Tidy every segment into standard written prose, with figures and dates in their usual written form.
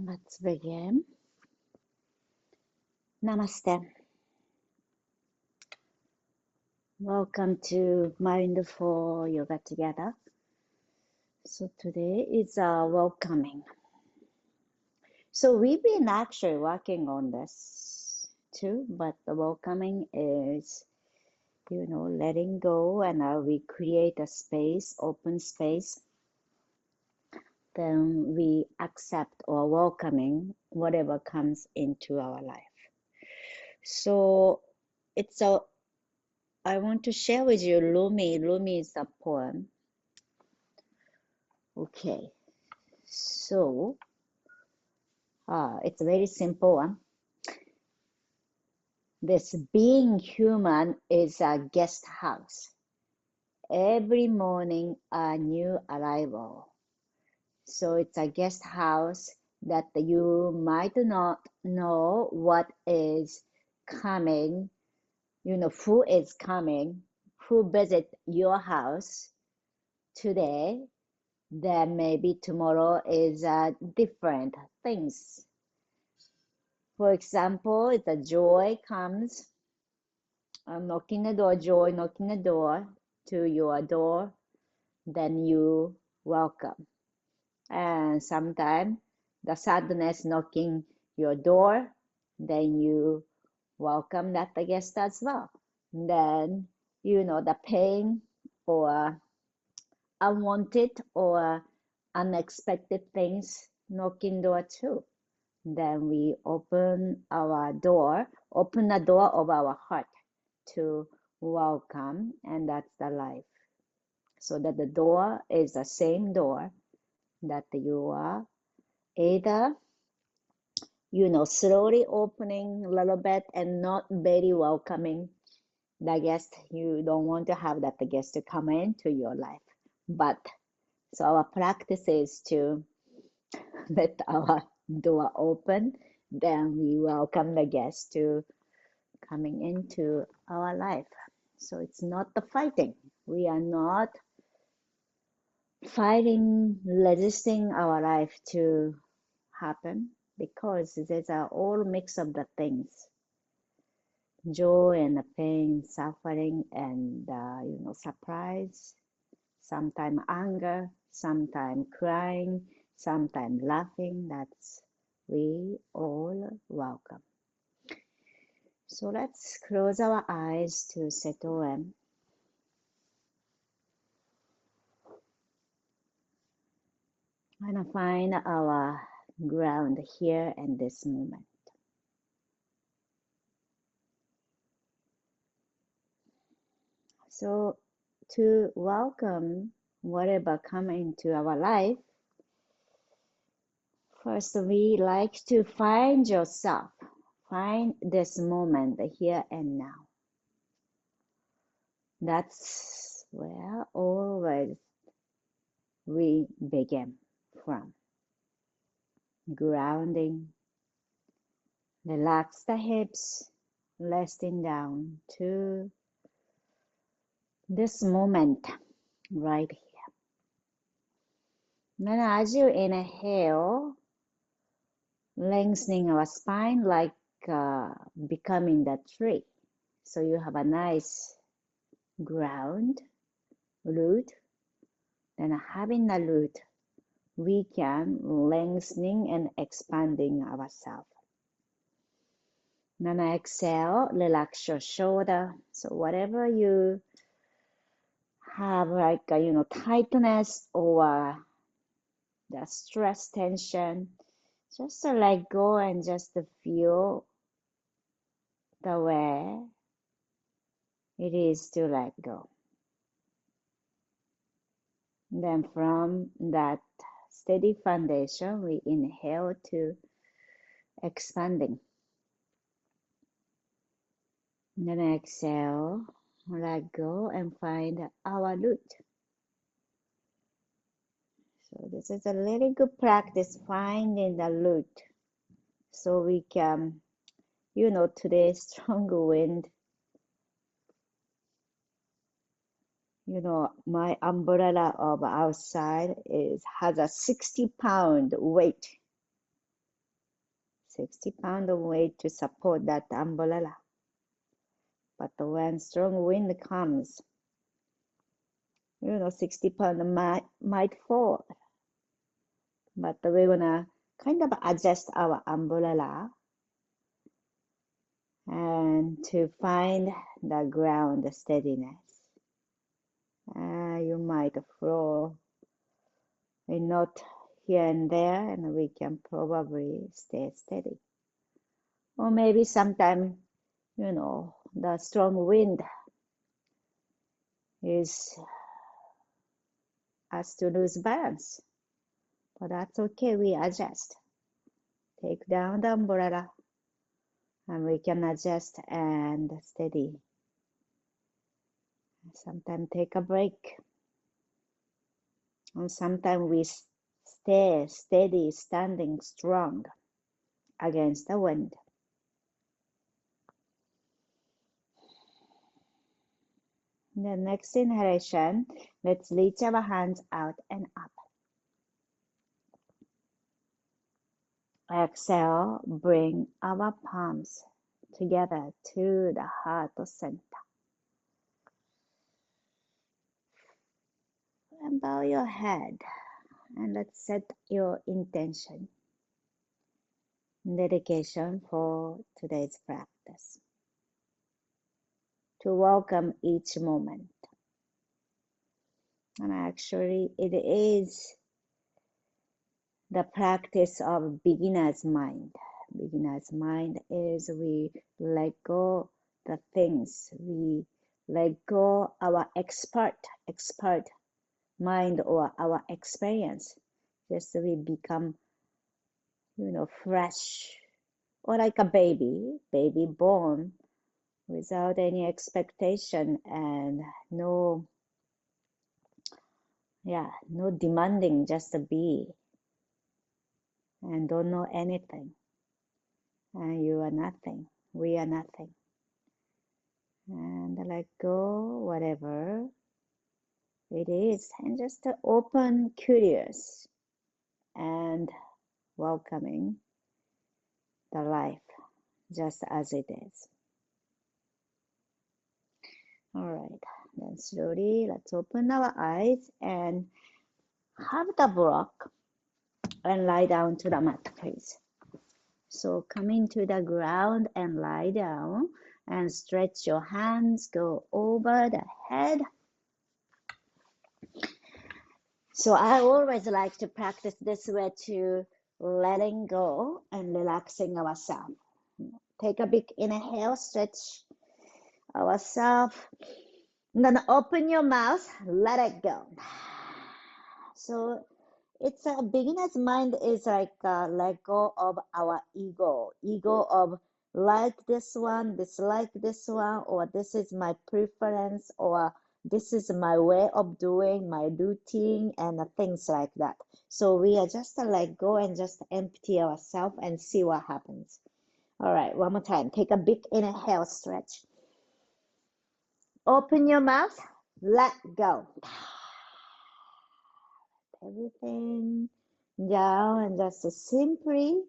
Let's begin. Namaste. Welcome to Mindful Yoga Together. So today is welcoming. So we've been actually working on this too, but the welcoming is, letting go, and we create a space, open space. Then we accept or welcoming whatever comes into our life. So I want to share with you Rumi. Rumi is a poem. Okay, so it's a very simple one. This being human is a guest house. Every morning a new arrival. So it's a guest house that you might not know what is coming, who is coming, who visit your house today. Then maybe tomorrow is different things. For example, if the joy comes, knocking the door, joy knocking the door to your door, then you welcome. And sometimes the sadness knocking your door, then you welcome that guest as well. Then, the pain or unwanted or unexpected things knocking door too. Then we open the door of our heart to welcome, and that's the life. So that the door is the same door that you are either, slowly opening a little bit and not very welcoming the guest. You don't want to have that guest to come into your life. But so our practice is to let our door open, then we welcome the guest to coming into our life. So it's not the fighting. We are not fighting, resisting our life to happen, because there's a all mix of the things, joy and the pain, suffering and surprise, sometimes anger, sometimes crying, sometimes laughing. That's we all welcome. So let's close our eyes to settle in. And find our ground here in this moment. So to welcome whatever come into our life, first we like to find yourself, find this moment here and now. That's where always we begin from. Grounding, relax the hips, resting down to this moment right here. Then as you inhale, lengthening our spine like becoming the tree. So you have a nice ground, root. Then having the root, we can lengthening and expanding ourselves. Then exhale, relax your shoulder. So whatever you have, like tightness or the stress, tension, just to let go and just to feel the way it is to let go. Then from that steady foundation, we inhale to expanding. Then exhale, let go and find our root. So this is a really good practice, finding the root. So we can, today's strong wind, my umbrella of outside has a 60-pound weight. 60 pounds of weight to support that umbrella. But when strong wind comes, 60 pounds might fall. But we're gonna kind of adjust our umbrella and to find the ground steadiness. You might flow a knot here and there, and we can probably stay steady. Or maybe sometime, the strong wind is us to lose balance. But that's okay, we adjust. Take down the umbrella, and we can adjust and steady. Sometimes take a break. And sometimes we stay steady, standing strong against the wind. The next inhalation, let's reach our hands out and up. Exhale, bring our palms together to the heart center. And bow your head, and let's set your intention, dedication for today's practice. To welcome each moment. And actually, it is the practice of beginner's mind. Beginner's mind is we let go the things, we let go our expert mind or our experience. Just we become, fresh, or like a baby born without any expectation and no demanding, just to be, and don't know anything. And you are nothing, we are nothing. And let go whatever it is, and just open, curious, and welcoming the life just as it is. All right, then slowly let's open our eyes and have the block and lie down to the mat, please. So coming to the ground and lie down and stretch your hands, go over the head. So I always like to practice this way, to letting go and relaxing ourselves. Take a big inhale, stretch ourselves. Then open your mouth, let it go. So it's a beginner's mind is like let go of our ego of like this one, dislike this one, or this is my preference, or this is my way of doing my routine, and things like that. So we are just let go and just empty ourselves and see what happens. All right, one more time. Take a big inhale, stretch. Open your mouth, let go. Everything down and just simply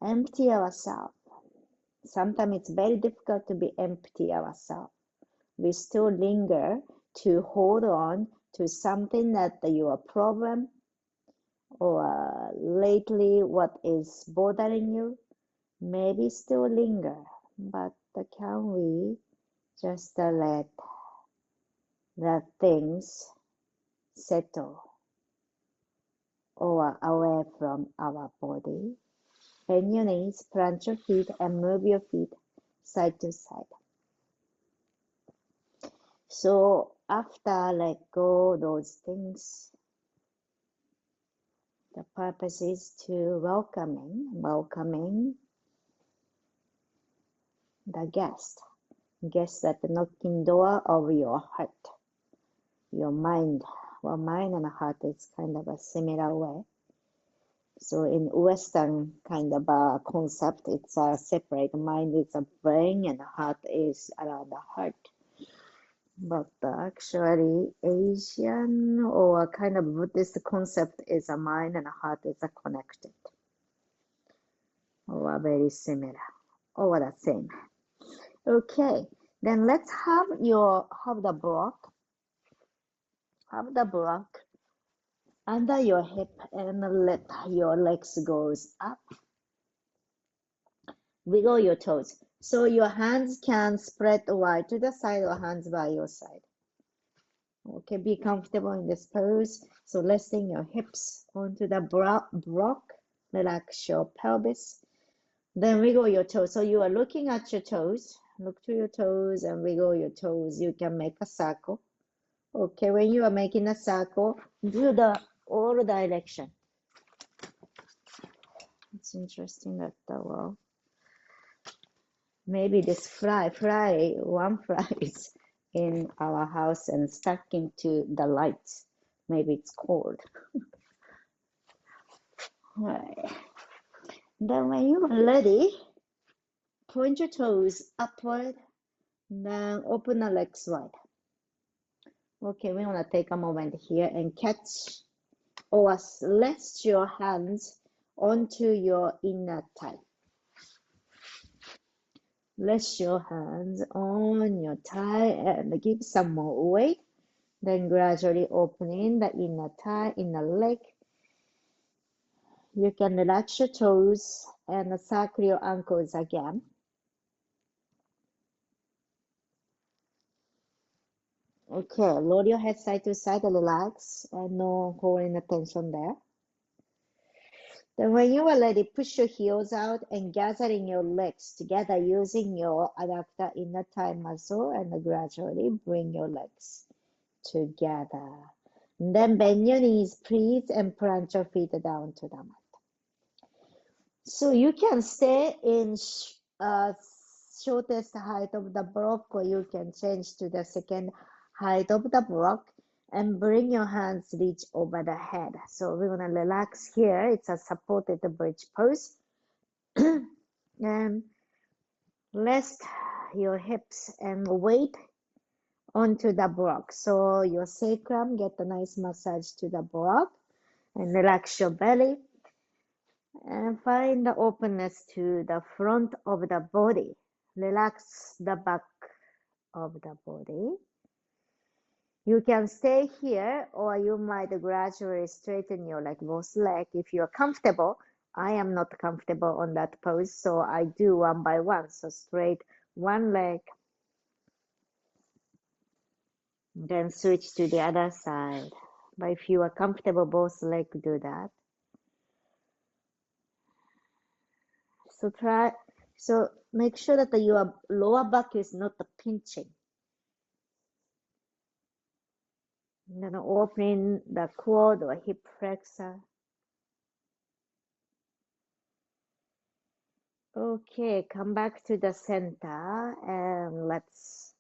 empty ourselves. Sometimes it's very difficult to be empty ourselves. We still linger to hold on to something that your problem, or lately what is bothering you, maybe still linger. But can we just let the things settle or away from our body? Bend your knees, plant your feet, and move your feet side to side. So after let go those things, the purpose is to welcoming the guest at the knocking door of your heart, your mind. Well, mind and heart is kind of a similar way. So in Western kind of a concept, it's a separate. Mind is a brain and heart is around the heart. But actually Asian or kind of Buddhist concept is a mind and a heart is a connected. or very similar or the same. Okay, then let's have the block under your hip and let your legs goes up. Wiggle your toes. So your hands can spread wide to the side or hands by your side. Okay, be comfortable in this pose. So resting your hips onto the block. Relax your pelvis. Then wiggle your toes. So you are looking at your toes. Look to your toes and wiggle your toes. You can make a circle. Okay, when you are making a circle, do the all direction. It's interesting that well, maybe this one fly is in our house and stuck into the lights. Maybe it's cold. Right. Then when you are ready, point your toes upward, then open the legs wide. Okay, we want to take a moment here and catch or rest your hands onto your inner thigh. Rest your hands on your thigh and give some more weight. Then gradually opening the inner thigh, inner leg. You can relax your toes and circle your ankles again. Okay, lower your head side to side, relax, and no holding attention there. Then when you are ready, push your heels out and gathering your legs together using your adductor inner thigh muscle and gradually bring your legs together. And then bend your knees, please, and plant your feet down to the mat. So you can stay in shortest height of the block, or you can change to the second height of the block and bring your hands reach over the head. So we're going to relax here. It's a supported bridge pose. And rest your hips and weight onto the block. So your sacrum, get a nice massage to the block and relax your belly. And find the openness to the front of the body. Relax the back of the body. You can stay here or you might gradually straighten your both legs if you're comfortable. I am not comfortable on that pose, so I do one by one. So straight one leg, then switch to the other side. But if you are comfortable, both legs do that. So make sure that your lower back is not pinching. Then opening the quad or hip flexor. Okay, come back to the center and let's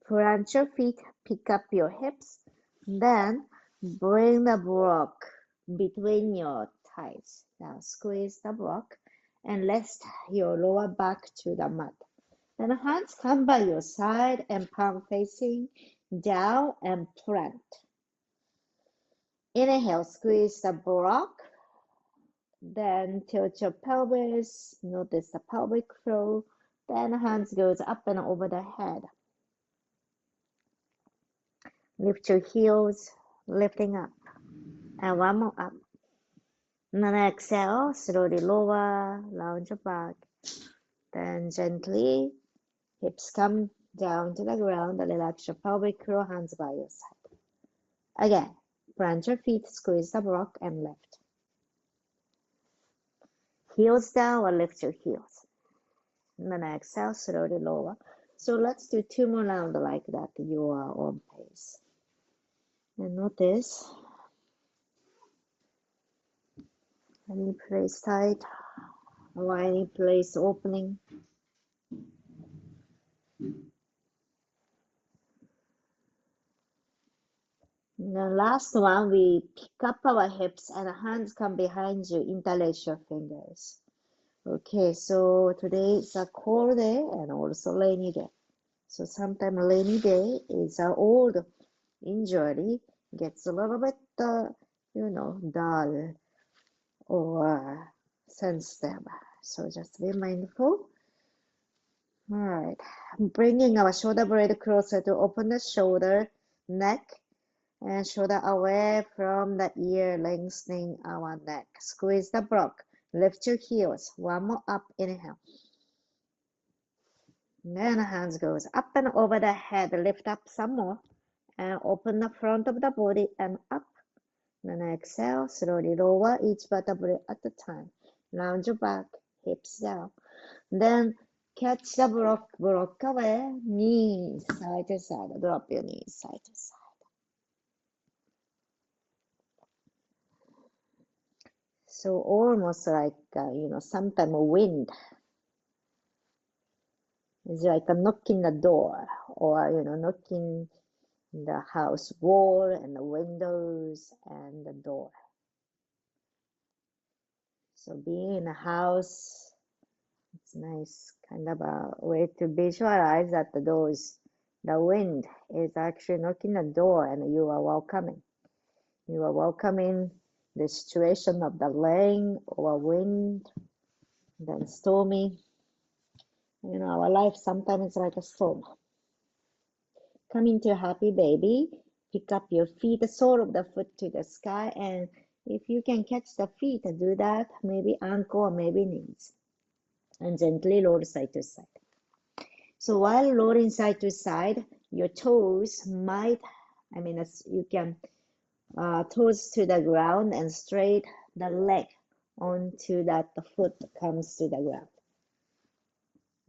plant your feet, pick up your hips, then bring the block between your thighs. Now squeeze the block and rest your lower back to the mat. Then hands come by your side and palm facing down and plant. Inhale, squeeze the block. Then tilt your pelvis, notice the pelvic floor. Then hands goes up and over the head. Lift your heels, lifting up. And one more up. And then exhale, slowly lower, lounge your back. Then gently, hips come down to the ground. Relax your pelvic floor, hands by your side. Again, plant your feet, squeeze the block and lift. Heels down or lift your heels. And then exhale, slowly lower. So let's do 2 more rounds like that, your own pace. And notice any place tight or any place opening. And the last one, we pick up our hips and hands come behind you, interlace your fingers. Okay, so today is a cold day and also rainy day. So sometimes rainy day is an old injury, gets a little bit, dull or sensitive. So just be mindful. All right, bringing our shoulder blade closer to open the shoulder, neck, and shoulder away from the ear, lengthening our neck. Squeeze the block. Lift your heels. One more up. Inhale. Then hands goes up and over the head. Lift up some more. And open the front of the body and up. Then exhale. Slowly lower each vertebrae at a time. Lounge your back. Hips down. Then catch the block away. Knees side to side. Drop your knees side to side. So almost like, sometimes wind is like a knocking the door or, knocking the house wall and the windows and the door. So being in a house, it's nice kind of a way to visualize that the wind is actually knocking the door and you are welcoming. You are welcoming the situation of the rain or wind, then stormy. Our life sometimes is like a storm. Come into a happy baby, pick up your feet, the sole of the foot to the sky, and if you can catch the feet, do that, maybe ankle or maybe knees, and gently roll side to side. So while rolling side to side, your toes you can toes to the ground and straight the leg onto that the foot comes to the ground.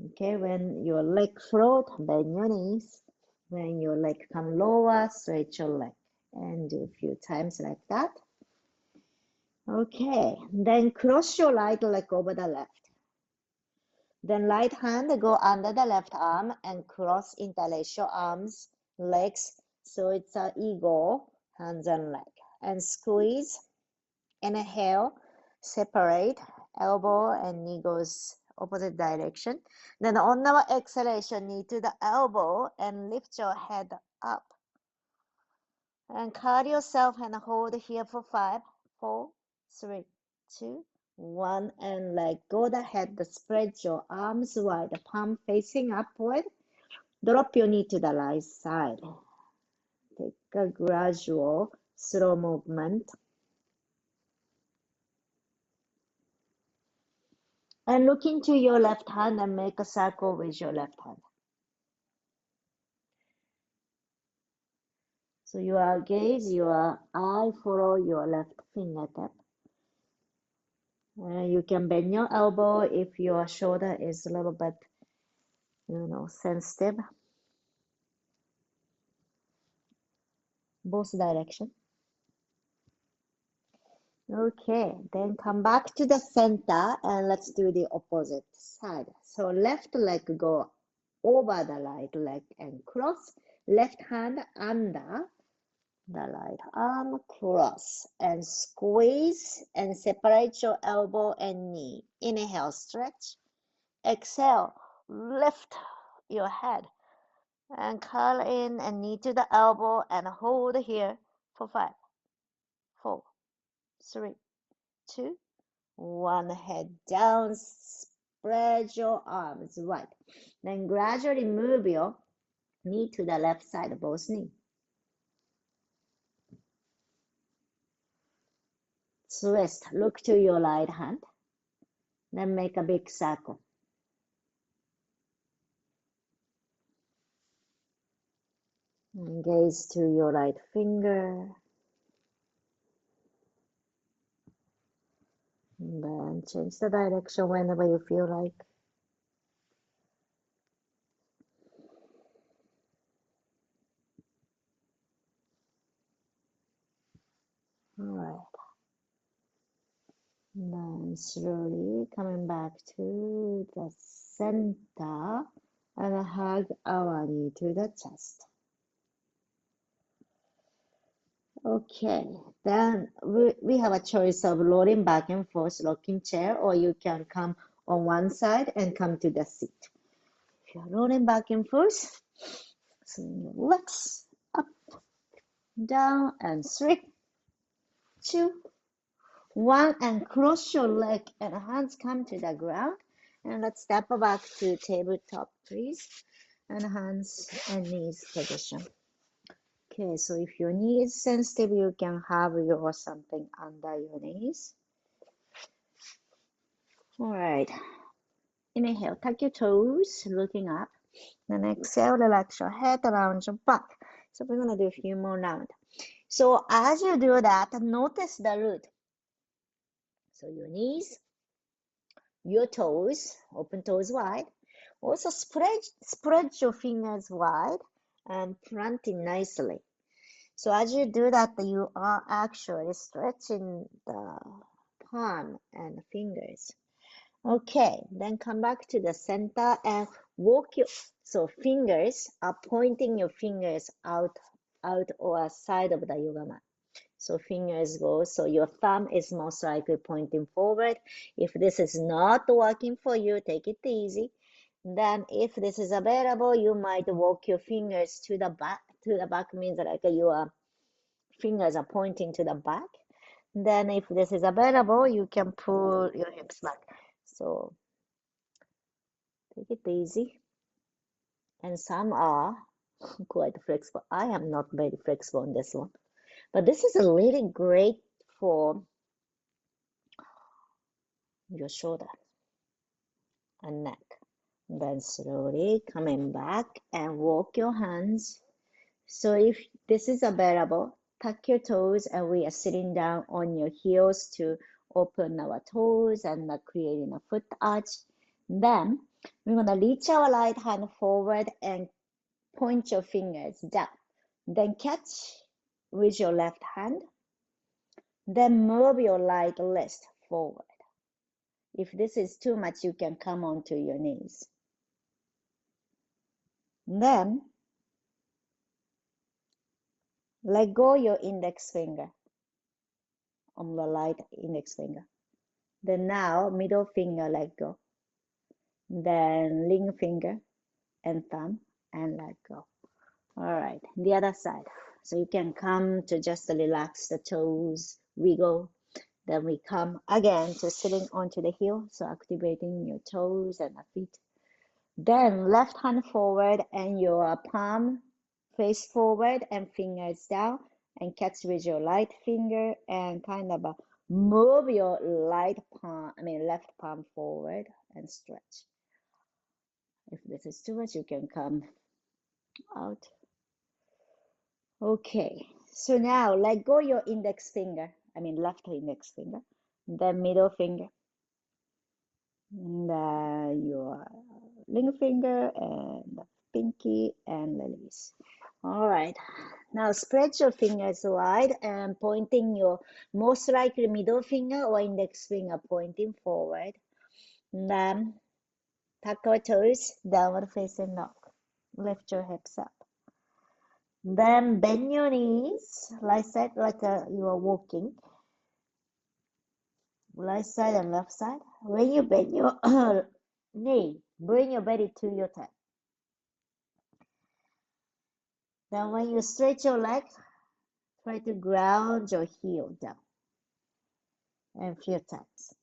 Okay, when your leg float, bend your knees. When your leg come lower, stretch your leg and do a few times like that. Okay, then cross your right leg over the left. Then right hand go under the left arm and cross, interlace your arms, legs. So it's an eagle, hands and leg. And squeeze, inhale, separate, elbow and knee goes opposite direction. Then on our exhalation, knee to the elbow and lift your head up. And cut yourself and hold here for 5, 4, 3, 2, 1. And let go the head. Spread your arms wide, palm facing upward. Drop your knee to the right side. Take a gradual, slow movement. And look into your left hand and make a circle with your left hand. So your gaze, your eye follow your left fingertip. You can bend your elbow if your shoulder is a little bit, sensitive. Both direction. Okay, then come back to the center and let's do the opposite side. So left leg go over the right leg and cross. Left hand under the right arm, cross and squeeze and separate your elbow and knee. Inhale, stretch. Exhale, lift your head and curl in and knee to the elbow and hold here for 5, 4, 3, 2, 1. Head down, spread your arms wide. Then gradually move your knee to the left side, both knee. Twist, look to your right hand. Then make a big circle. And gaze to your right finger. And then change the direction whenever you feel like. All right. Then slowly coming back to the center and hug our knee to the chest. Okay, then we have a choice of rolling back and forth, rocking chair, or you can come on one side and come to the seat. If you're rolling back and forth, swing your legs up, down, and 3, 2, One, and cross your leg and hands come to the ground. And let's step back to tabletop, please. And hands and knees position. Okay, so if your knee is sensitive, you can have your something under your knees. All right. Inhale, tuck your toes, looking up. Then exhale, relax your head around your back. So we're gonna do a few more rounds. So as you do that, notice the root. So your knees, your toes, open toes wide. Also spread your fingers wide and planting nicely. So as you do that, you are actually stretching the palm and fingers. Okay, then come back to the center and walk your, so fingers are pointing your fingers out or side of the yoga mat. So fingers go, so your thumb is most likely pointing forward. If this is not working for you, take it easy. Then if this is available, you might walk your fingers to the back. To the back means like your fingers are pointing to the back. Then if this is available, you can pull your hips back. So take it easy. And some are quite flexible. I am not very flexible on this one. But this is really great for your shoulder and neck. Then slowly coming back and walk your hands. So if this is available, tuck your toes and we are sitting down on your heels to open our toes and creating a foot arch. Then we're going to reach our right hand forward and point your fingers down. Then catch with your left hand. Then move your right wrist forward. If this is too much, you can come onto your knees. Then let go your index finger on the right index finger. Then now middle finger let go. Then ring finger and thumb and let go. All right, the other side. So you can come to just relax the toes, wiggle. Then we come again to sitting onto the heel, so activating your toes and the feet. Then left hand forward and your palm face forward and fingers down and catch with your right finger and kind of move your left palm forward and stretch. If this is too much, you can come out. Okay, so now let go your index finger, left index finger, then middle finger, and your ring finger and the pinky and release. All right, now spread your fingers wide and pointing your most likely middle finger or index finger pointing forward. Then tuck your toes, downward facing dog. Lift your hips up. Then bend your knees, right side like you are walking. Right side and left side. When you bend your knee, bring your belly to your thigh. Then when you stretch your leg, try to ground your heel down. And a few times.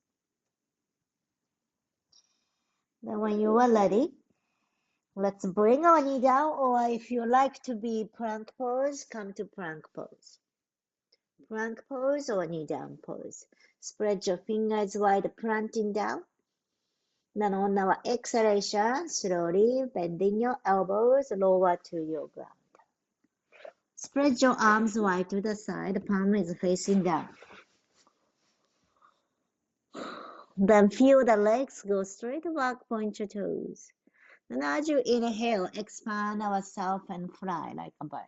Then when you are ready, let's bring our knee down, or if you like to be plank pose, come to plank pose. Plank pose or knee down pose. Spread your fingers wide, planting down. Then on our exhalation, slowly bending your elbows lower to your ground. Spread your arms wide to the side, palm is facing down. Then feel the legs go straight back, point your toes. And as you inhale, expand ourselves and fly like a bird.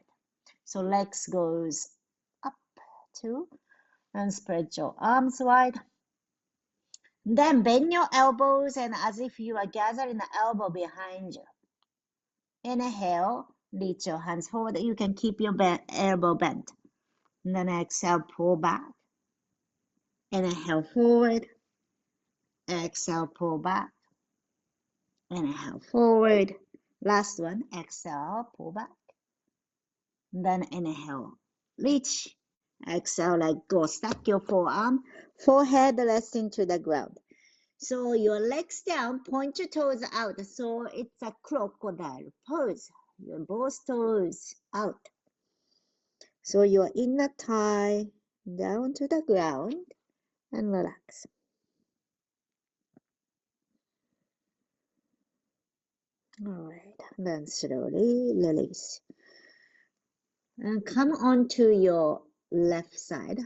So legs goes up too, and spread your arms wide. Then bend your elbows and as if you are gathering the elbow behind you. Inhale, reach your hands forward. You can keep your elbow bent. And then exhale, pull back. Inhale forward. Exhale, pull back. Inhale forward. Last one, exhale, pull back. Then inhale, reach Exhale, let go. Stack your forearm, forehead resting to the ground. So your legs down, point your toes out. So it's a crocodile pose. Your both toes out. So your inner thigh down to the ground and relax. All right, then slowly release. And come onto your left side.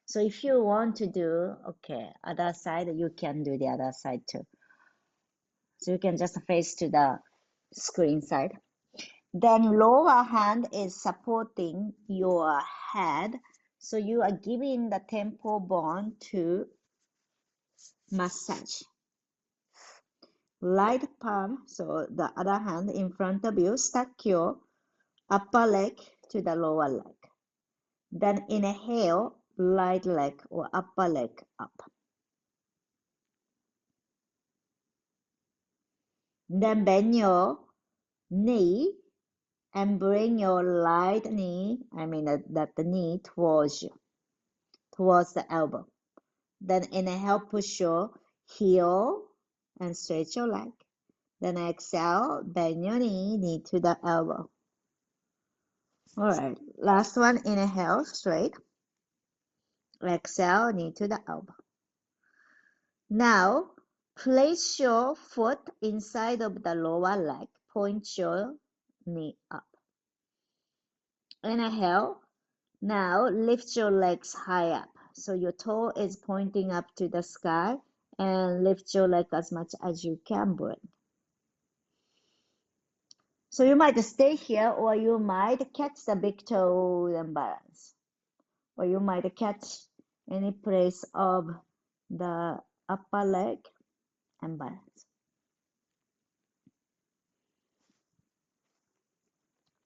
So if you want to do, okay, other side, you can do the other side too. So you can just face to the screen side. Then lower hand is supporting your head. So you are giving the temple bone to massage. Right palm, so the other hand in front of you, stack your upper leg to the lower leg. Then inhale, right leg or upper leg up. Then bend your knee and bring your right knee, that the knee towards you, towards the elbow. Then inhale, push your heel and stretch your leg. Then exhale, bend your knee to the elbow. All right, last one, inhale, straight. Exhale, knee to the elbow. Now, place your foot inside of the lower leg. Point your knee up. Inhale. Now, lift your legs high up. So your toe is pointing up to the sky and lift your leg as much as you can bring. So you might stay here or you might catch the big toe and balance. Or you might catch any place of the upper leg and balance.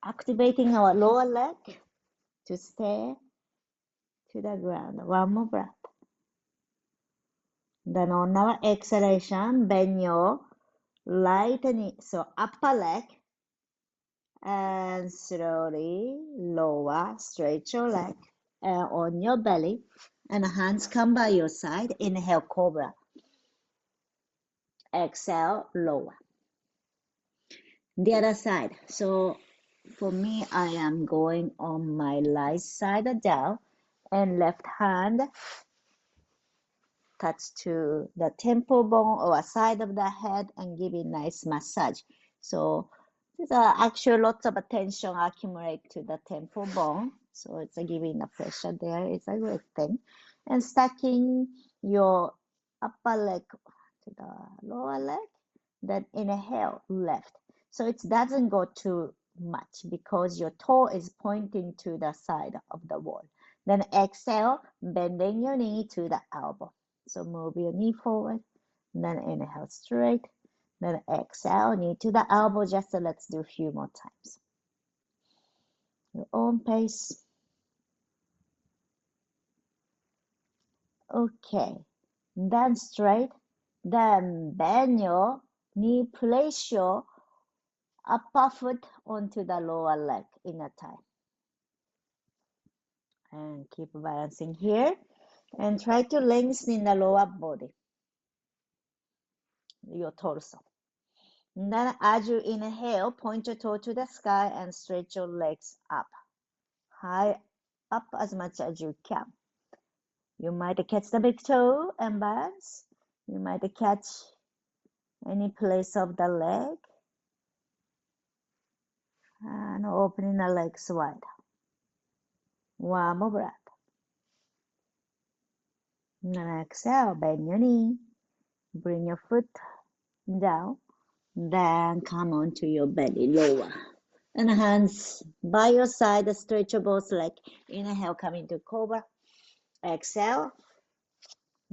Activating our lower leg to stay to the ground. One more breath. Then on our exhalation, bend your right knee, so upper leg, and slowly lower, stretch your leg on your belly, and hands come by your side. Inhale, cobra. Exhale, lower. The other side. So for me, I am going on my right side down, and left hand touch to the temple bone or side of the head and giving nice massage. So there's actually lots of tension accumulate to the temple bone. So it's giving the pressure there. It's a great thing. And stacking your upper leg to the lower leg. Then inhale, left. So it doesn't go too much because your toe is pointing to the side of the wall. Then exhale, bending your knee to the elbow. So move your knee forward, then inhale straight, then exhale, knee to the elbow. Just let's do a few more times. Your own pace. Okay, then straight, then bend your knee, place your upper foot onto the lower leg, inner thigh. And keep balancing here. And try to lengthen the lower body, your torso. And then as you inhale, point your toe to the sky and stretch your legs up. High up as much as you can. You might catch the big toe and balance. You might catch any place of the leg. And opening the legs wide. One more breath. And then exhale, bend your knee. Bring your foot down. Then come onto your belly, lower. And hands by your side, stretch your both legs. Inhale, come into cobra. Exhale,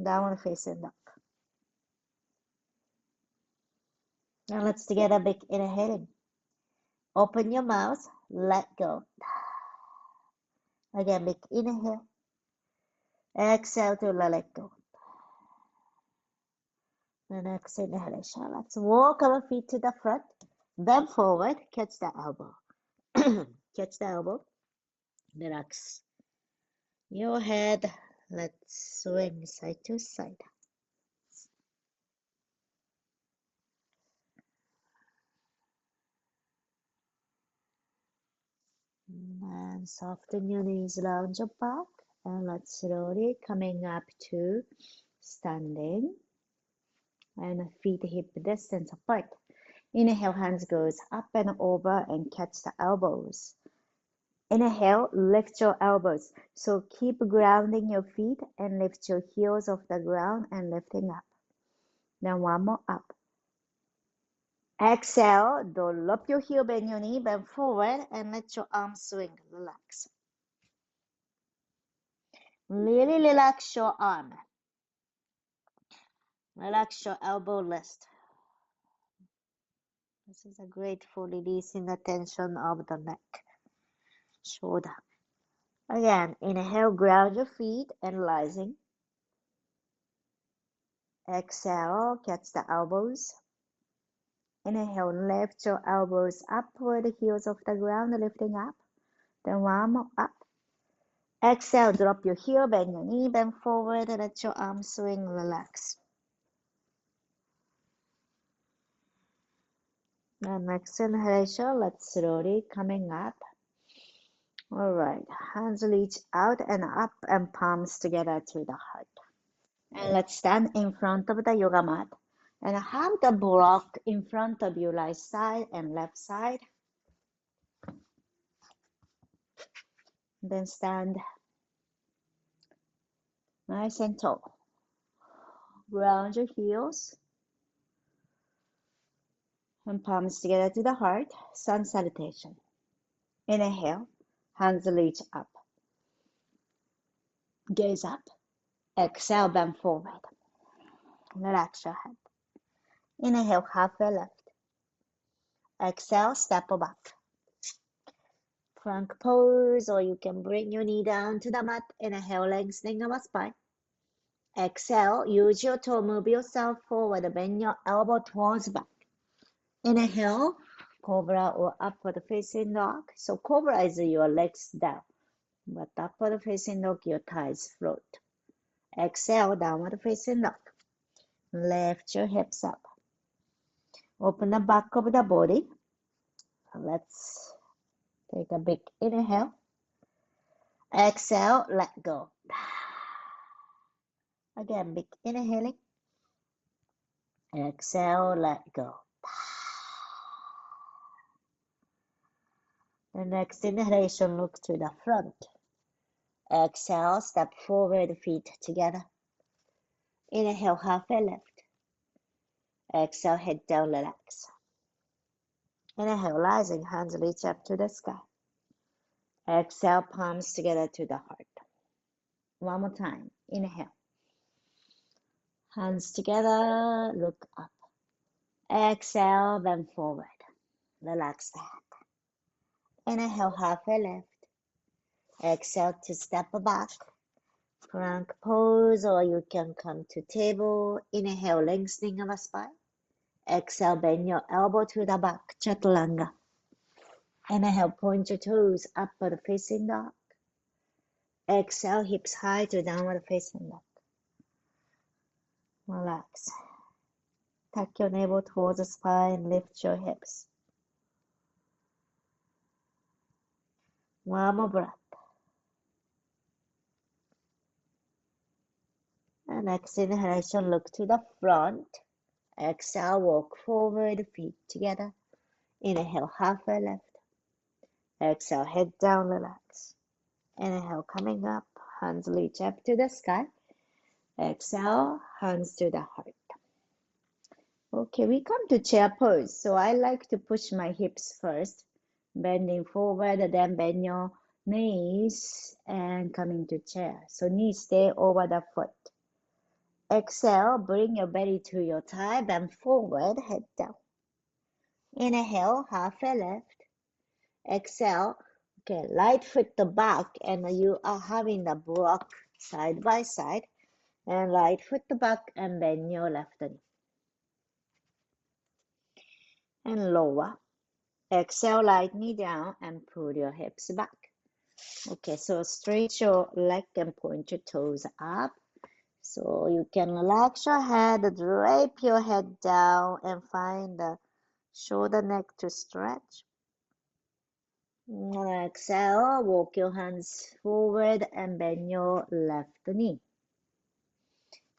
downward facing dog. Now let's together big inhaling. Open your mouth, let go. Again, big inhale. Exhale to let go. The next inhalation. Let's walk our feet to the front. Bend forward, catch the elbow. Catch the elbow. Relax your head. Let's swing side to side. And soften your knees around your back. And let's slowly coming up to standing. And feet hip distance apart. Inhale, hands goes up and over and catch the elbows. Inhale, lift your elbows. So keep grounding your feet and lift your heels off the ground and lifting up. Then one more up. Exhale, drop your heel, bend your knee, bend forward and let your arms swing. Relax. Really relax your arm. Relax your elbow list. This is a great for releasing the tension of the neck, shoulder. Again, inhale, ground your feet and rising. Exhale, catch the elbows. Inhale, lift your elbows upward, heels off the ground, lifting up. Then one more up. Exhale, drop your heel, bend your knee, bend forward, let your arms swing, relax. And next inhalation, let's slowly coming up. All right, hands reach out and up and palms together to the heart. And let's stand in front of the yoga mat and have the block in front of you, right side and left side. Then stand nice and tall. Ground your heels and palms together to the heart. Sun salutation. Inhale, hands reach up. Gaze up. Exhale, bend forward. Relax your head. Inhale, halfway left. Exhale, step back. Plank pose, or you can bring your knee down to the mat. Inhale, lengthening our spine. Exhale, use your toe, move yourself forward, bend your elbow towards back. Inhale, cobra or upward facing dog. So cobra is your legs down, but upward facing dog, your thighs float. Exhale, downward facing dog. Lift your hips up. Open the back of the body. Let's take a big inhale. Exhale, let go. Again, big inhaling. Exhale, let go. The next inhalation, look to the front. Exhale, step forward, feet together. Inhale, halfway left. Exhale, head down, relax. Inhale, rising, hands reach up to the sky. Exhale, palms together to the heart. One more time. Inhale. Hands together, look up. Exhale, bend forward. Relax the head. Inhale, halfway left. Exhale to step back. Plank pose, or you can come to table. Inhale, lengthening of the spine. Exhale, bend your elbow to the back, chaturanga. Inhale, point your toes, upward facing dog. Exhale, hips high to downward facing dog. Relax. Tuck your navel towards the spine, lift your hips. One more breath. And next inhalation, look to the front. Exhale, walk forward, feet together. Inhale, halfway left. Exhale, head down, relax. Inhale, coming up, hands reach up to the sky. Exhale, hands to the heart. Okay, we come to chair pose. So I like to push my hips first, bending forward, then bend your knees and coming to chair. So knees stay over the foot. Exhale, bring your belly to your thigh, bend forward, head down. Inhale, halfway left. Exhale, okay, right foot the back, and you are having the block side by side. And right foot the back, and bend your left knee. And lower. Exhale, right knee down, and pull your hips back. Okay, so straight your leg and point your toes up. So you can relax your head, drape your head down, and find the shoulder neck to stretch. Exhale, walk your hands forward and bend your left knee.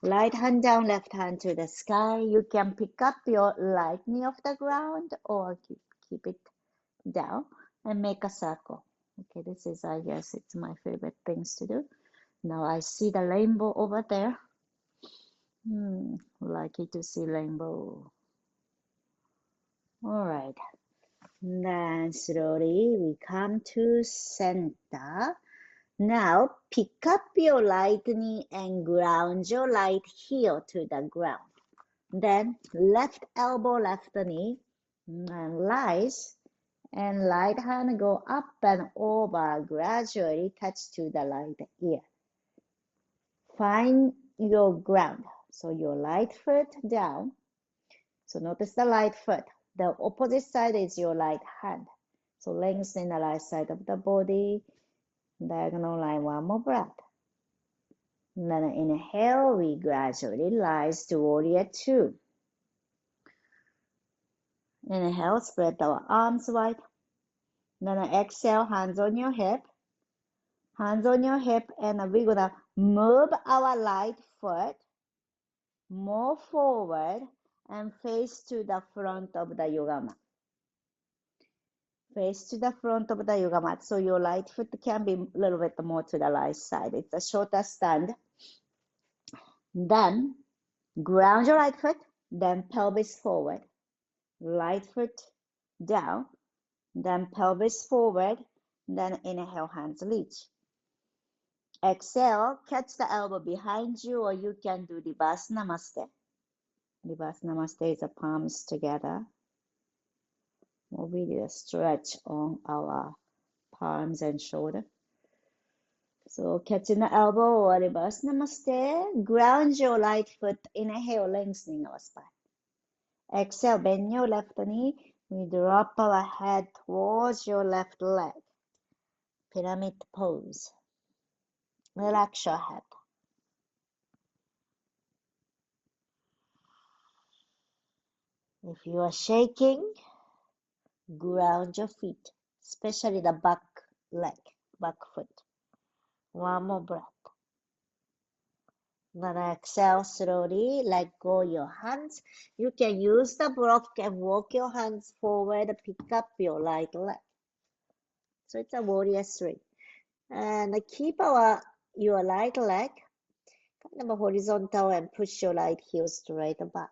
Right hand down, left hand to the sky. You can pick up your right knee off the ground or keep it down and make a circle. Okay, this is, I guess, it's my favorite things to do. Now I see the rainbow over there. Lucky to see rainbow. All right. Then slowly we come to center. Now pick up your right knee and ground your right heel to the ground. Then left elbow, left knee, and rise. And right hand go up and over, gradually touch to the right ear. Find your ground. So your right foot down. So notice the right foot. The opposite side is your right hand. So lengthen the right side of the body. Diagonal line, one more breath. And then inhale, we gradually rise to warrior two. Inhale, spread our arms wide. Then exhale, hands on your hip. Hands on your hip, and we're gonna move our right foot more forward and face to the front of the yoga mat. Face to the front of the yoga mat. So your right foot can be a little bit more to the right side. It's a shorter stand. Then ground your right foot, then pelvis forward. Right foot down, then pelvis forward, then inhale, hands reach. Exhale, catch the elbow behind you, or you can do reverse namaste. Reverse namaste is the palms together. We did a stretch on our palms and shoulder. So catching the elbow or reverse namaste. Ground your right foot. Inhale, lengthening our spine. Exhale, bend your left knee. We drop our head towards your left leg. Pyramid pose. Relax your head. If you are shaking, ground your feet, especially the back leg, back foot. One more breath. Then exhale slowly, let go your hands. You can use the block and walk your hands forward, pick up your right leg. So it's a warrior three. And keep your right leg kind of horizontal and push your right heel straight back.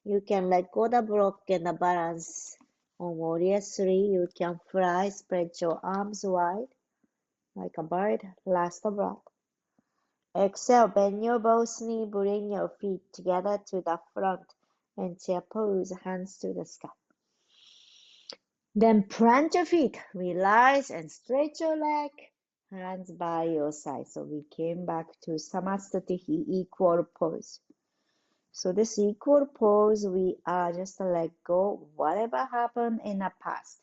You can let go the block and the balance on warrior three. You can fly, spread your arms wide like a bird. Last breath. Exhale, bend your both knees, bring your feet together to the front and chair pose, hands to the sky. Then plant your feet, relax and stretch your leg, hands by your side. So we came back to Samastatihi, equal pose. So this equal pose, we are just let go whatever happened in the past.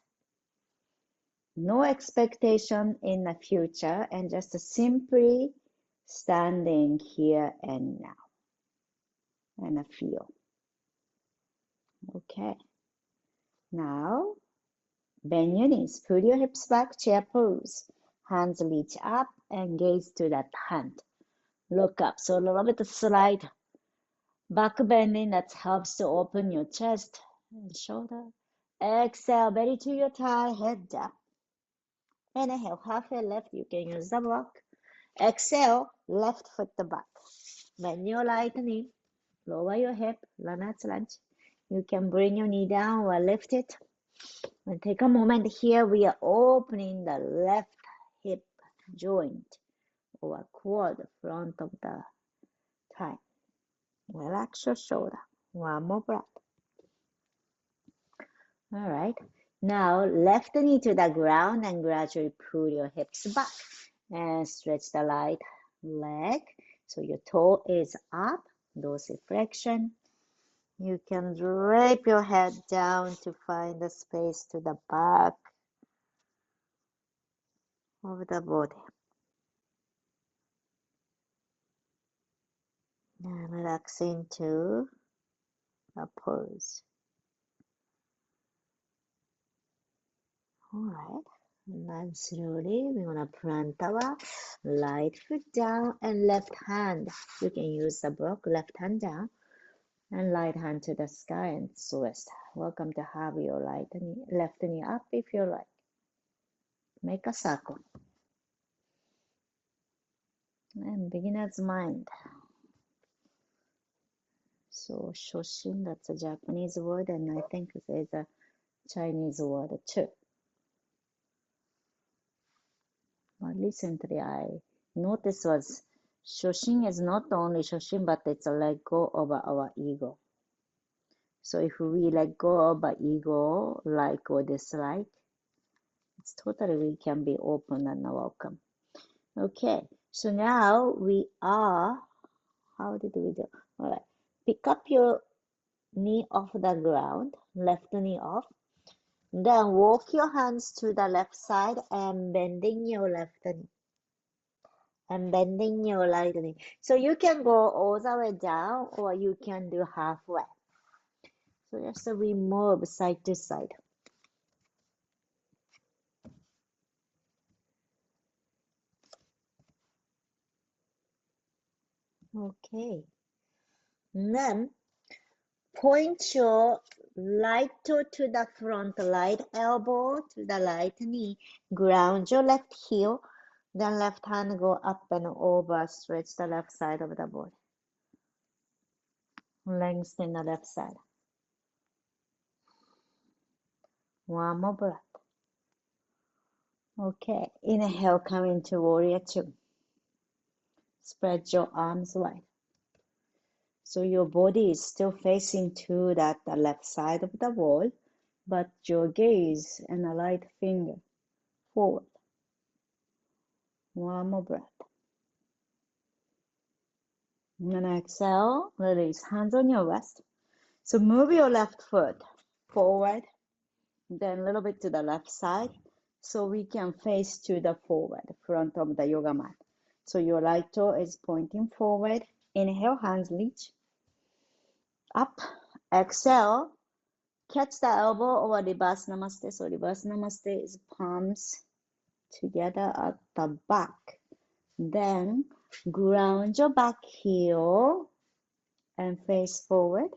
No expectation in the future, and just simply standing here and now. And feel. Okay. Now, bend your knees, pull your hips back, chair pose. Hands reach up and gaze to that hand. Look up. So a little bit of slide back bending that helps to open your chest and shoulder. Exhale, belly to your thigh, head down. Inhale, halfway left, you can use the block. Exhale, left foot to back. Bend your right knee, lower your hip, runner's lunge. You can bring your knee down or lift it. And take a moment here, we are opening the left hip joint or quad front of the thigh. Relax your shoulder. One more breath. All right. Now left knee to the ground and gradually pull your hips back and stretch the right leg. So your toe is up, dorsiflexion. You can drape your head down to find the space to the back. of the body. And relax into a pose. Alright, and then slowly we're gonna plant our right foot down and left hand. You can use the block, left hand down and right hand to the sky and twist. Welcome to have your left knee up if you like. Make a circle. And beginner's mind. So shoshin, that's a Japanese word, and I think there's a Chinese word too. But recently I noticed was shoshin is not only shoshin, but it's a let go of our ego. So if we let go of our ego, like or dislike, it's totally we can be open and welcome. Okay, so now we are, how did we do? All right, pick up your knee off the ground, left knee off. Then walk your hands to the left side and bending your left knee. And bending your right knee. So you can go all the way down or you can do halfway. So just we move side to side. Okay. And then point your right toe to the front, right elbow to the right knee. Ground your left heel. Then left hand go up and over. Stretch the left side of the body. Lengthen the left side. One more breath. Okay. Inhale, come into warrior two. Spread your arms wide. So your body is still facing to the left side of the wall, but your gaze and the right finger forward. One more breath. And then exhale, release hands on your waist. So move your left foot forward, then a little bit to the left side, so we can face to the forward, front of the yoga mat. So your right toe is pointing forward. Inhale, hands reach up. Exhale, catch the elbow or reverse namaste. So reverse namaste is palms together at the back. Then ground your back heel and face forward.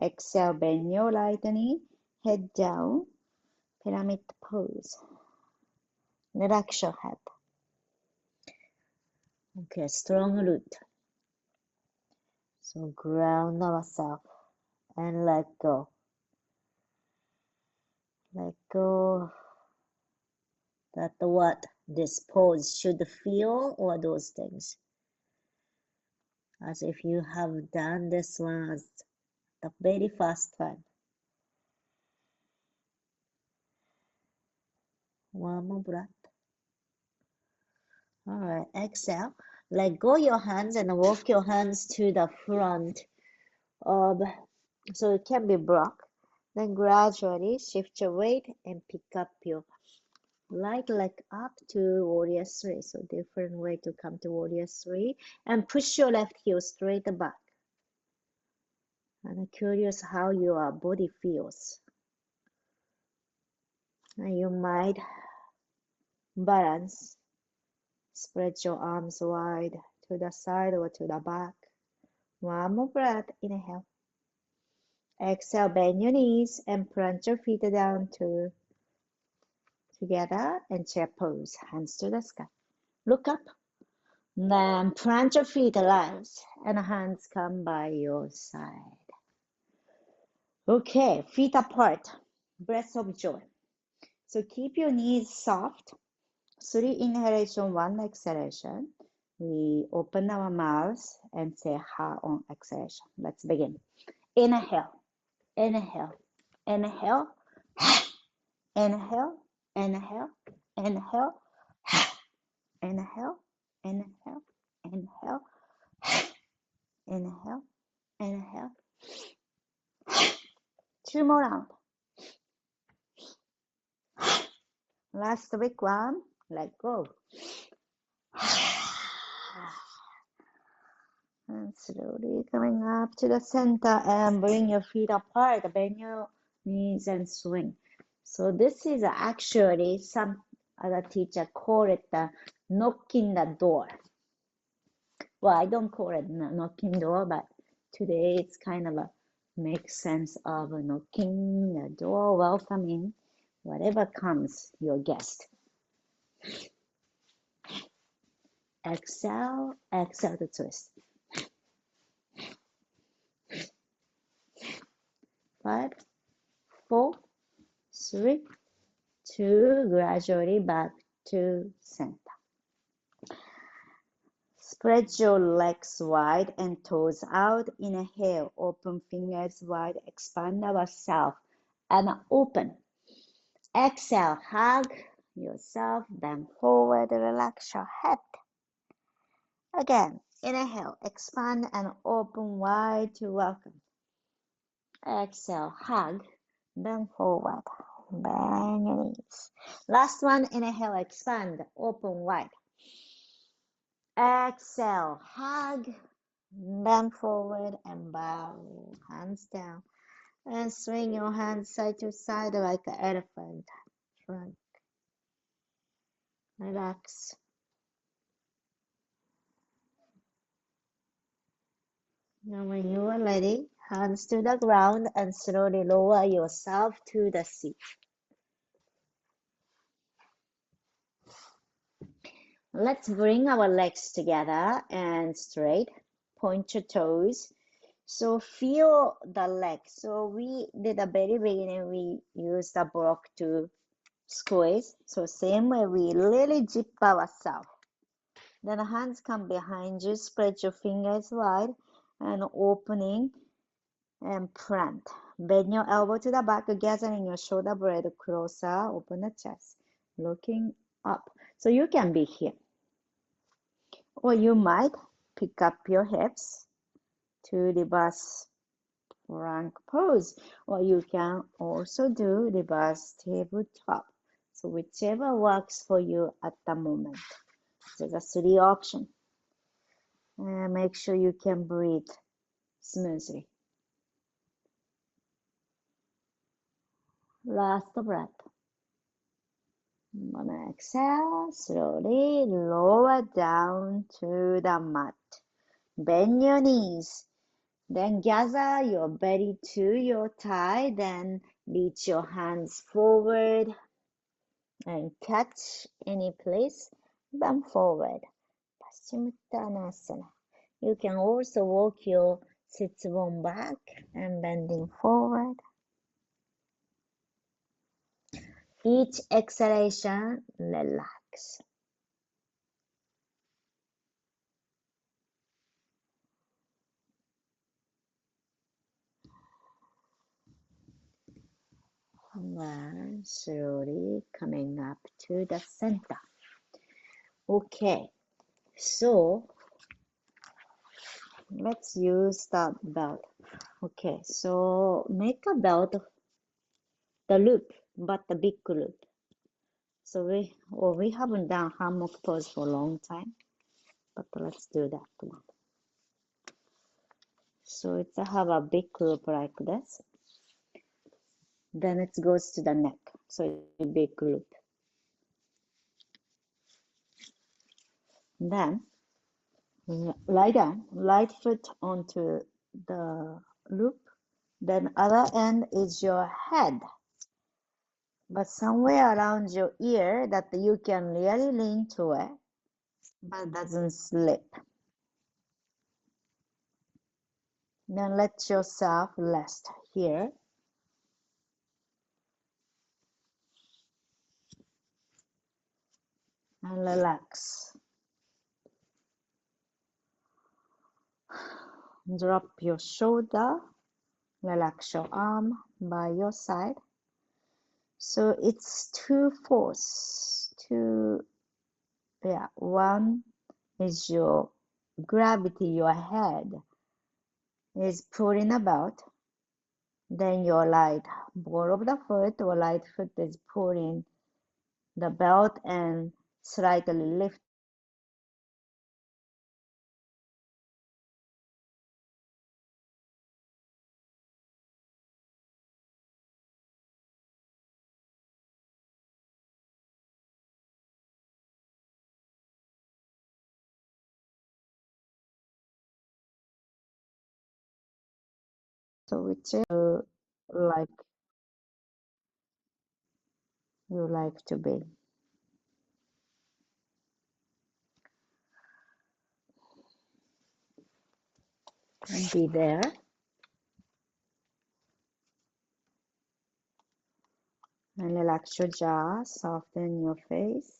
Exhale, bend your right knee, head down, pyramid pose. Relax your head. Okay, strong root. So ground ourselves and let go. Let go. That's what this pose should feel, or those things. As if you have done this one as the very first time. One more breath. All right, exhale. Let go your hands and walk your hands to the front of, so it can be blocked. Then gradually shift your weight and pick up your right leg up to warrior three. So different way to come to warrior three. And push your left heel straight back. And I'm curious how your body feels. And you might balance. Spread your arms wide to the side or to the back. One more breath. Inhale. Exhale, bend your knees and plant your feet down together and chair pose. Hands to the sky. Look up. Then plant your feet rise and hands come by your side. Okay, feet apart. Breath of joy. So keep your knees soft. 3 inhalation, 1 exhalation. We open our mouths and say ha on exhalation. Let's begin. Inhale, inhale, inhale, inhale, inhale, inhale, inhale, inhale, inhale, inhale, inhale. 2 more rounds. Last big one. Let go. And slowly coming up to the center and bring your feet apart, bend your knees and swing. So this is actually, some other teacher call it the knocking the door. Well, I don't call it knocking door, but today it's kind of a makes sense of knocking the door, welcoming whatever comes, your guest. Exhale, exhale to twist. 5, 4, 3, 2, gradually back to center. Spread your legs wide and toes out. Inhale, open fingers wide, expand ourselves and open. Exhale, hug yourself, bend forward, relax your head. Again, inhale, expand and open wide to welcome. Exhale, hug, bend forward, bend your knees. Last one, inhale, expand, open wide. Exhale, hug, bend forward and bow, hands down. And swing your hands side to side like an elephant trunk. Relax. Now when you are ready, hands to the ground and slowly lower yourself to the seat. Let's bring our legs together and straight. Point your toes. So feel the legs. So we did the very beginning, we used the block to squeeze. So same way, we really zip ourselves. Then hands come behind you, spread your fingers wide and opening and plant. Bend your elbow to the back, gathering your shoulder blade closer, open the chest, looking up. So you can be here. Or you might pick up your hips to reverse plank pose. Or you can also do reverse tabletop. So whichever works for you at the moment. There's a 3 options. And make sure you can breathe smoothly. Last breath. I'm gonna exhale, slowly lower down to the mat. Bend your knees. Then gather your belly to your thigh. Then reach your hands forward and catch any place. Bend forward. Paschimottanasana. You can also walk your sit bone back and bending forward. Each exhalation, relax. And slowly coming up to the center. Okay, so let's use the belt. Okay, so make a belt, the loop, but the big loop. So we haven't done hammock pose for a long time, but let's do that one. So it's have a big loop like this. Then it goes to the neck. So a big loop. Then lie down, right foot onto the loop. Then other end is your head. But somewhere around your ear that you can really lean to it, but doesn't slip. Then let yourself rest here. And relax. Drop your shoulder. Relax your arm by your side. So it's 2 force. One is your gravity, your head is pulling about. Then your right ball of the foot or right foot is pulling the belt and Slightly lift so which like you like to be. And be there. And relax your jaw, soften your face.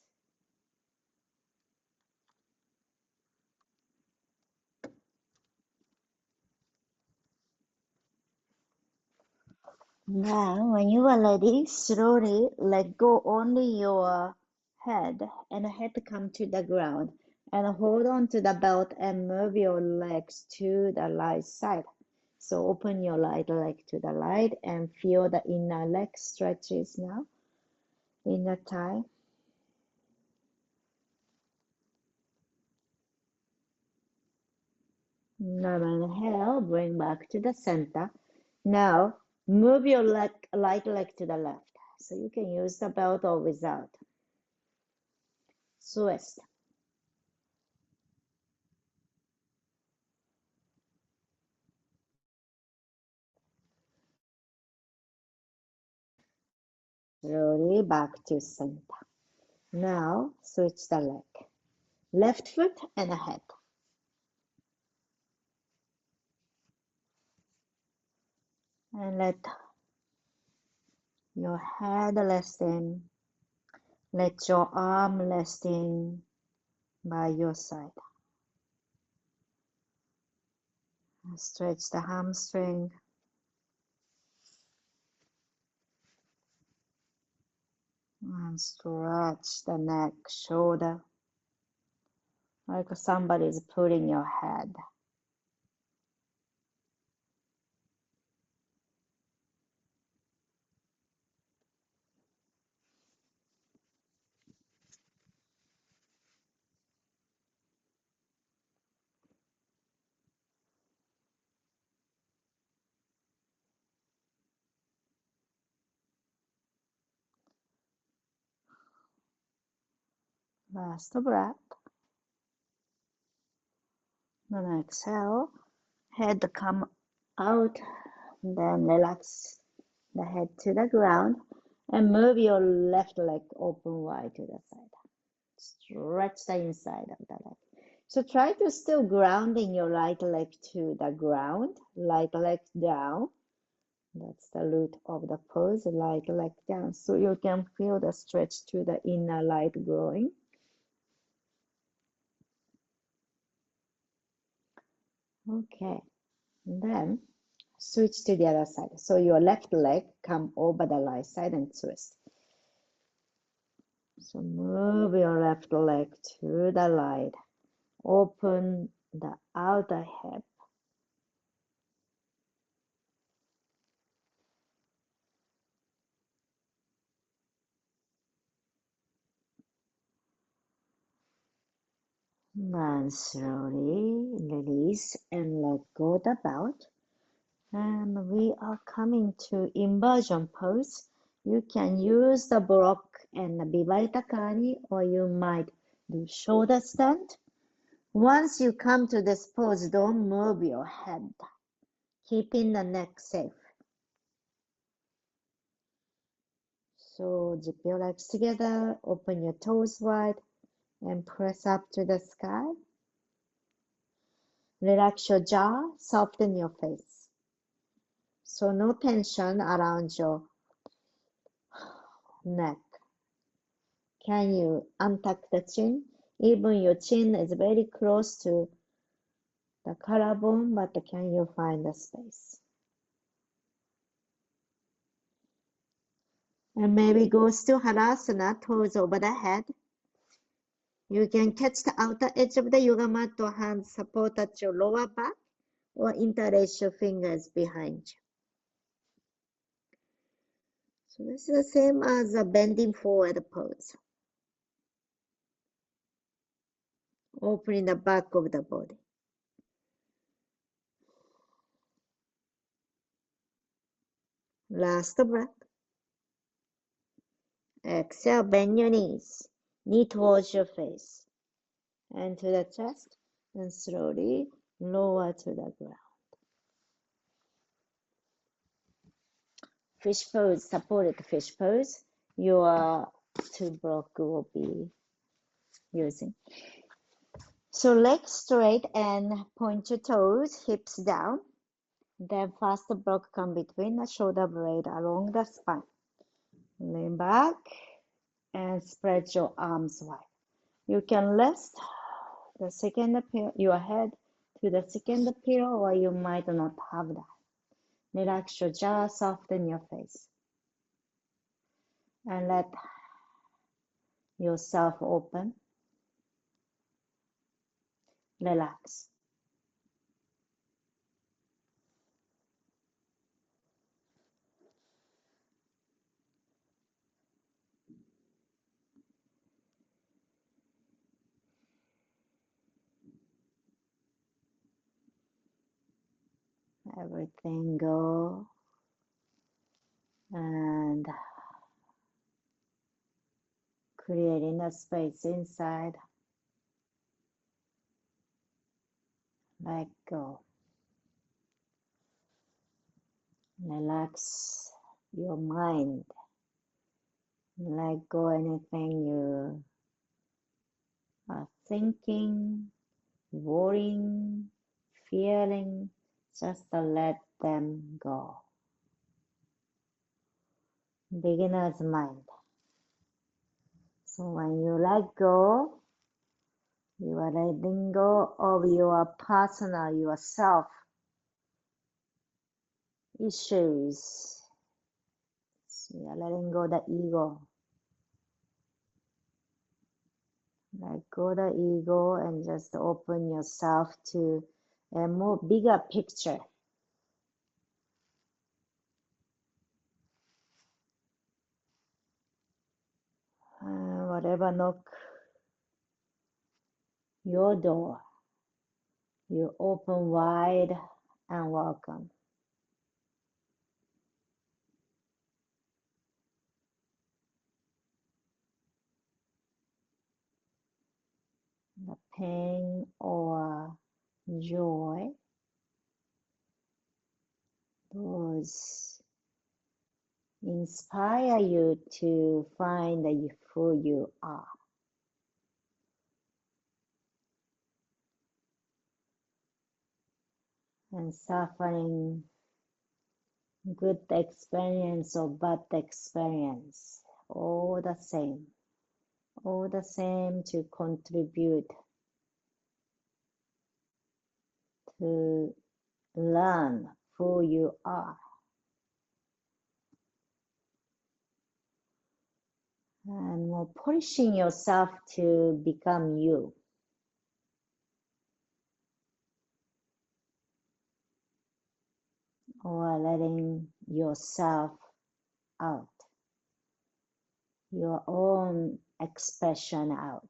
Now, when you are ready, slowly let go only your head and head come to the ground. And hold on to the belt and move your legs to the right side. So open your right leg to the right and feel the inner leg stretches now. Inner thigh. Now inhale, bring back to the center. Now move your right leg to the left. So you can use the belt or without. Twist. Slowly back to center. Now switch the leg. Left foot and ahead. And let your head rest in. Let your arm rest in by your side. Stretch the hamstring. And stretch the neck, shoulder. Like somebody is pulling your head. Last breath. Then exhale. Head come out. Then relax the head to the ground. And move your left leg open wide to the side. Stretch the inside of the leg. So try to still grounding your right leg to the ground. Right leg down. That's the root of the pose, right leg down. So you can feel the stretch to the inner right groin. Okay, then switch to the other side. So your left leg come over the right side and twist. So move your left leg to the right. Open the outer hip. Then slowly release and let go the belt. And we are coming to inversion pose. You can use the block and the bharatanatyam, or you might do shoulder stand. Once you come to this pose, don't move your head, keeping the neck safe. So zip your legs together, open your toes wide, and press up to the sky. Relax your jaw, soften your face. So no tension around your neck. Can you untuck the chin? Even your chin is very close to the collarbone, but can you find the space? And maybe go to Halasana, toes over the head. You can catch the outer edge of the yoga mat or hands support at your lower back or interlace your fingers behind you. So this is the same as a bending forward pose. Opening the back of the body. Last breath. Exhale, bend your knees. Knee towards your face. And to the chest. And slowly lower to the ground. Fish pose, supported fish pose. Your two block will be using. So legs straight and point your toes, hips down. Then first block come between the shoulder blade along the spine. Lean back and spread your arms wide. You can rest the second your head to the second pillow, or you might not have that. Relax your jaw, soften your face. And let yourself open. Relax. Everything go. And creating a space inside. Let go. Relax your mind. Let go anything you are thinking, worrying, feeling. Just let them go. Beginner's mind. So when you let go, you are letting go of your personal, yourself issues. So you are letting go the ego. Let go the ego and just open yourself to a more bigger picture. Whatever knock your door, you open wide and welcome. The pain or joy, those inspire you to find who you are. And suffering, good experience or bad experience, all the same to contribute to learn who you are. And more polishing yourself to become you. Or letting yourself out, your own expression out.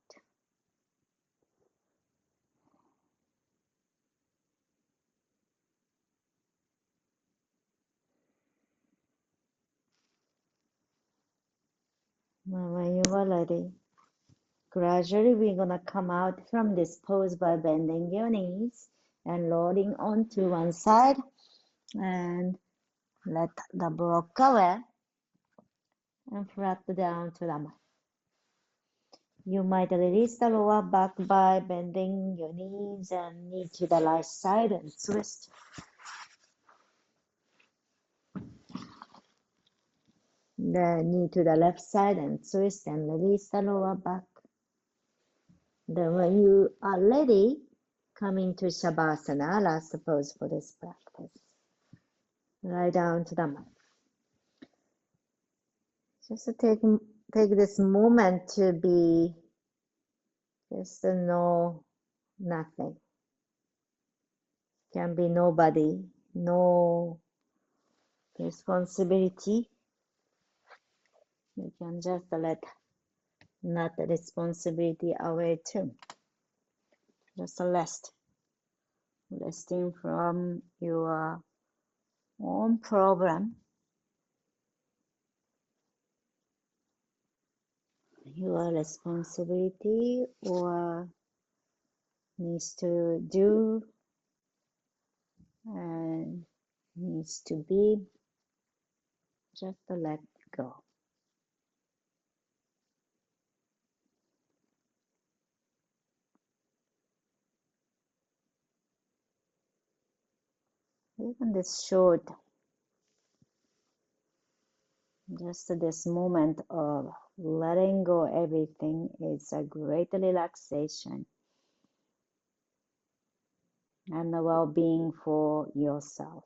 When you are ready, gradually we're going to come out from this pose by bending your knees and rolling onto one side and let the block go and flat down to the mat. You might release the lower back by bending your knees and knee to the right side and twist. The knee to the left side and twist and release the lower back. Then when you are ready, come into Shavasana, last pose for this practice. Lie down to the mat. Just take this moment to be just know nothing. Can be nobody, no responsibility. You can just let not the responsibility away too. Just rest. Resting from your own problem, your responsibility, or needs to do and needs to be. Just let go. Even this short, just this moment of letting go everything is a great relaxation and a well-being for yourself.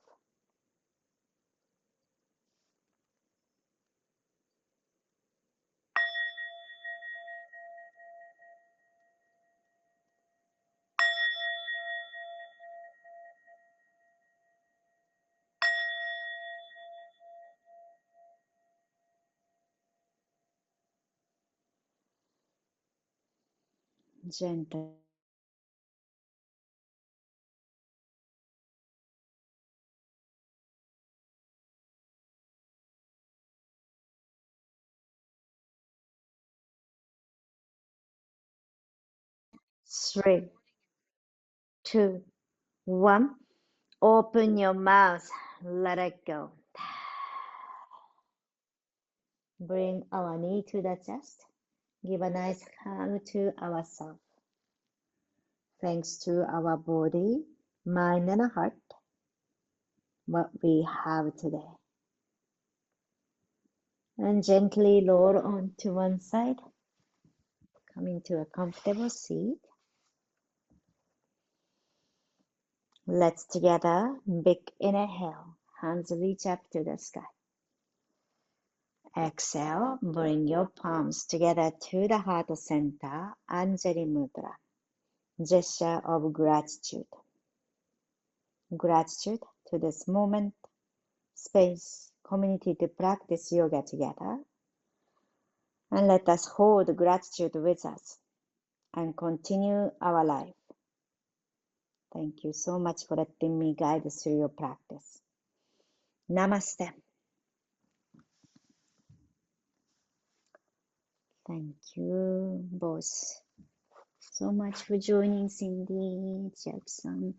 Gentle. Three, two, one. Open your mouth. Let it go. Bring our knee to the chest. Give a nice hug to ourselves. Thanks to our body, mind, and heart, what we have today. And gently lower onto one side. Come into a comfortable seat. Let's together big inhale. Hands reach up to the sky. Exhale, bring your palms together to the heart center, Anjali Mudra. Gesture of gratitude. Gratitude to this moment, space, community to practice yoga together. And let us hold gratitude with us and continue our life. Thank you so much for letting me guide through your practice. Namaste. Thank you both so much for joining, Cindy, Jackson.